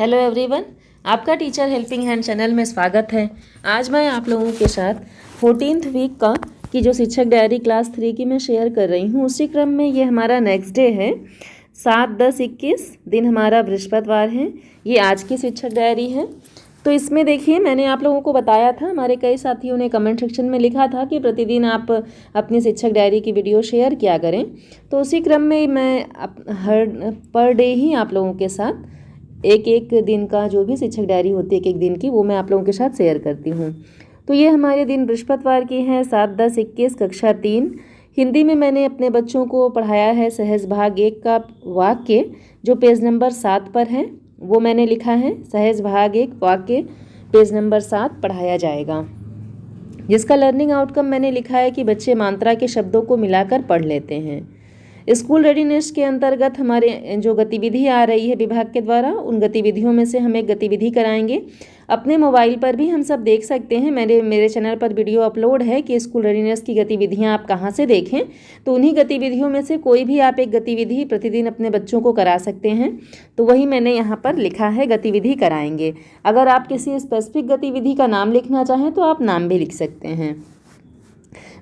Hello everyone, आपका teacher helping hand channel में स्वागत है। आज मैं आप लोगों के साथ 14th वीक का की जो शिक्षक डायरी क्लास 3 की मैं शेयर कर रही हूँ। उसी क्रम में ये हमारा नेक्स्ट डे है 7/10/21, दिन हमारा बृहस्पतिवार है। ये आज की शिक्षक डायरी है। तो इसमें देखिए, मैंने आप लोगों को बताया था, हमारे कई साथियों ने कमेंट सेक्शन में लिखा था कि प्रतिदिन आप अपनी शिक्षक डायरी की वीडियो शेयर किया करें। तो उसी क्रम में मैं हर पर डे ही आप लोगों के साथ एक एक दिन का जो भी शिक्षक डायरी होती है एक एक दिन की, वो मैं आप लोगों के साथ शेयर करती हूँ। तो ये हमारे दिन बृहस्पतिवार की है 7/10/21, कक्षा 3। हिंदी में मैंने अपने बच्चों को पढ़ाया है सहज भाग 1 का वाक्य, जो पेज नंबर 7 पर है, वो मैंने लिखा है। सहज भाग 1 वाक्य पेज नंबर 7 पढ़ाया जाएगा, जिसका लर्निंग आउटकम मैंने लिखा है कि बच्चे मात्रा के शब्दों को मिलाकर पढ़ लेते हैं। स्कूल रेडीनेस के अंतर्गत हमारे जो गतिविधि आ रही है विभाग के द्वारा, उन गतिविधियों में से हम एक गतिविधि कराएंगे। अपने मोबाइल पर भी हम सब देख सकते हैं, मेरे चैनल पर वीडियो अपलोड है कि स्कूल रेडीनेस की गतिविधियां आप कहां से देखें। तो उन्हीं गतिविधियों में से कोई भी आप एक गतिविधि प्रतिदिन अपने बच्चों को करा सकते हैं। तो वही मैंने यहाँ पर लिखा है, गतिविधि कराएंगे। अगर आप किसी स्पेसिफिक गतिविधि का नाम लिखना चाहें तो आप नाम भी लिख सकते हैं।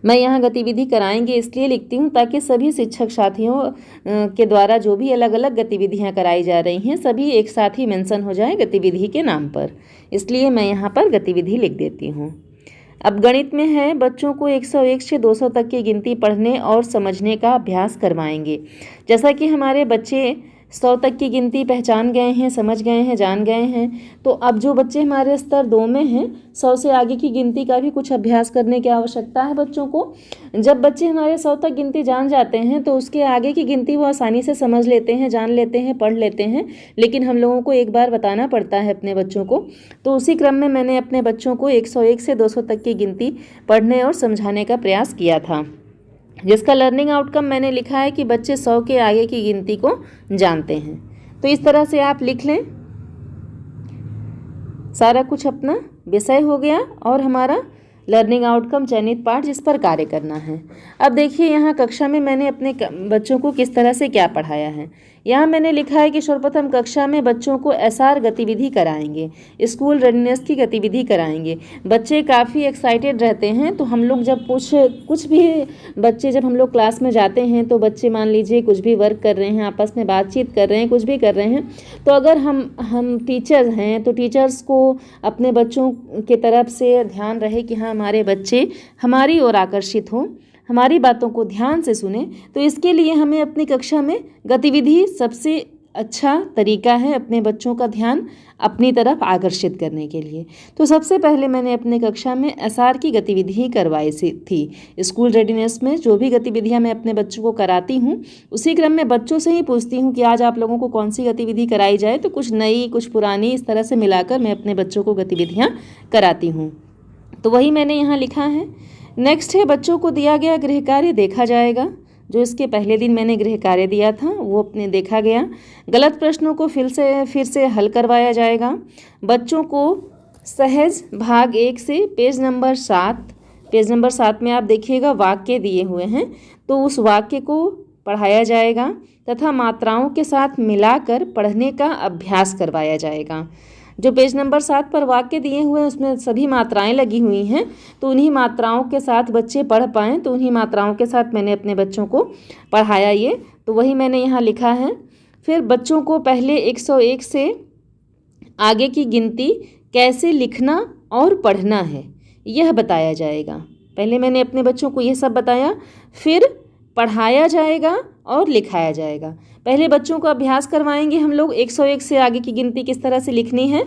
मैं यहाँ गतिविधि कराएंगे इसलिए लिखती हूँ ताकि सभी शिक्षक साथियों के द्वारा जो भी अलग अलग गतिविधियाँ कराई जा रही हैं सभी एक साथ ही मेंशन हो जाए गतिविधि के नाम पर, इसलिए मैं यहाँ पर गतिविधि लिख देती हूँ। अब गणित में है, बच्चों को 101 से 200 तक की गिनती पढ़ने और समझने का अभ्यास करवाएंगे। जैसा कि हमारे बच्चे 100 तक की गिनती पहचान गए हैं, समझ गए हैं, जान गए हैं, तो अब जो बच्चे हमारे स्तर 2 में हैं, 100 से आगे की गिनती का भी कुछ अभ्यास करने की आवश्यकता है बच्चों को। जब बच्चे हमारे 100 तक गिनती जान जाते हैं तो उसके आगे की गिनती वो आसानी से समझ लेते हैं, जान लेते हैं, पढ़ लेते हैं, लेकिन हम लोगों को एक बार बताना पड़ता है अपने बच्चों को। तो उसी क्रम में मैंने अपने बच्चों को 101 से 200 तक की गिनती पढ़ने और समझाने का प्रयास किया था, जिसका लर्निंग आउटकम मैंने लिखा है कि बच्चे 100 के आगे की गिनती को जानते हैं। तो इस तरह से आप लिख लें। सारा कुछ अपना विषय हो गया और हमारा लर्निंग आउटकम चयनित पाठ जिस पर कार्य करना है। अब देखिए, यहाँ कक्षा में मैंने अपने बच्चों को किस तरह से क्या पढ़ाया है। यहाँ मैंने लिखा है कि सर्वप्रथम कक्षा में बच्चों को एसआर गतिविधि कराएंगे, स्कूल रेडीनेस की गतिविधि कराएंगे। बच्चे काफ़ी एक्साइटेड रहते हैं। तो हम लोग जब कुछ भी बच्चे जब हम लोग क्लास में जाते हैं तो बच्चे मान लीजिए कुछ भी वर्क कर रहे हैं, आपस में बातचीत कर रहे हैं, कुछ भी कर रहे हैं, तो अगर हम टीचर्स हैं तो टीचर्स को अपने बच्चों के तरफ से ध्यान रहे कि हाँ, हमारे बच्चे हमारी ओर आकर्षित हों, हमारी बातों को ध्यान से सुने। तो इसके लिए हमें अपनी कक्षा में गतिविधि सबसे अच्छा तरीका है अपने बच्चों का ध्यान अपनी तरफ आकर्षित करने के लिए। तो सबसे पहले मैंने अपने कक्षा में एसआर की गतिविधि करवाई थी। स्कूल रेडीनेस में जो भी गतिविधियां मैं अपने बच्चों को कराती हूँ, उसी क्रम में बच्चों से ही पूछती हूँ कि आज आप लोगों को कौन सी गतिविधि कराई जाए। तो कुछ नई, कुछ पुरानी, इस तरह से मिलाकर मैं अपने बच्चों को गतिविधियाँ कराती हूँ। तो वही मैंने यहाँ लिखा है। नेक्स्ट है, बच्चों को दिया गया गृह कार्य देखा जाएगा। जो इसके पहले दिन मैंने गृह कार्य दिया था वो अपने देखा गया। गलत प्रश्नों को फिर से हल करवाया जाएगा। बच्चों को सहज भाग 1 से पेज नंबर 7 में आप देखिएगा वाक्य दिए हुए हैं, तो उस वाक्य को पढ़ाया जाएगा तथा मात्राओं के साथ मिलाकर पढ़ने का अभ्यास करवाया जाएगा। जो पेज नंबर 7 पर वाक्य दिए हुए हैं उसमें सभी मात्राएं लगी हुई हैं, तो उन्हीं मात्राओं के साथ बच्चे पढ़ पाएँ, तो उन्हीं मात्राओं के साथ मैंने अपने बच्चों को पढ़ाया ये। तो वही मैंने यहाँ लिखा है। फिर बच्चों को पहले 101 से आगे की गिनती कैसे लिखना और पढ़ना है यह बताया जाएगा। पहले मैंने अपने बच्चों को यह सब बताया, फिर पढ़ाया जाएगा और लिखाया जाएगा। पहले बच्चों को अभ्यास करवाएंगे हम लोग 101 से आगे की गिनती किस तरह से लिखनी है,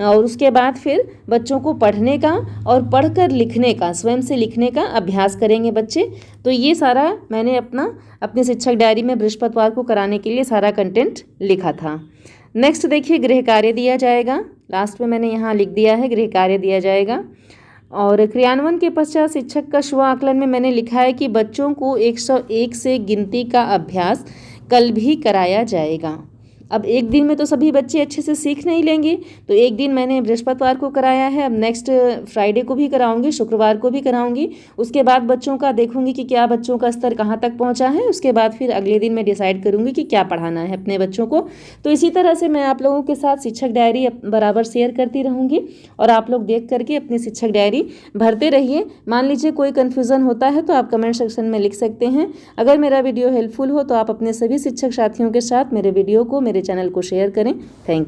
और उसके बाद फिर बच्चों को पढ़ने का और पढ़कर लिखने का, स्वयं से लिखने का अभ्यास करेंगे बच्चे। तो ये सारा मैंने अपनी शिक्षक डायरी में बृहस्पतिवार को कराने के लिए सारा कंटेंट लिखा था। नेक्स्ट देखिए, गृह कार्य दिया जाएगा। लास्ट में मैंने यहाँ लिख दिया है, गृह कार्य दिया जाएगा। और क्रियान्वयन के पश्चात शिक्षक का स्व आकलन में मैंने लिखा है कि बच्चों को 101 से गिनती का अभ्यास कल भी कराया जाएगा। अब एक दिन में तो सभी बच्चे अच्छे से सीख नहीं लेंगे, तो एक दिन मैंने बृहस्पतिवार को कराया है, अब नेक्स्ट फ्राइडे को भी कराऊंगी, शुक्रवार को भी कराऊंगी। उसके बाद बच्चों का देखूंगी कि क्या बच्चों का स्तर कहाँ तक पहुँचा है। उसके बाद फिर अगले दिन मैं डिसाइड करूँगी कि क्या पढ़ाना है अपने बच्चों को। तो इसी तरह से मैं आप लोगों के साथ शिक्षक डायरी बराबर शेयर करती रहूँगी और आप लोग देख करके अपनी शिक्षक डायरी भरते रहिए। मान लीजिए कोई कन्फ्यूज़न होता है तो आप कमेंट सेक्शन में लिख सकते हैं। अगर मेरा वीडियो हेल्पफुल हो तो आप अपने सभी शिक्षक साथियों के साथ मेरे वीडियो को, मेरे चैनल को शेयर करें। Thank you.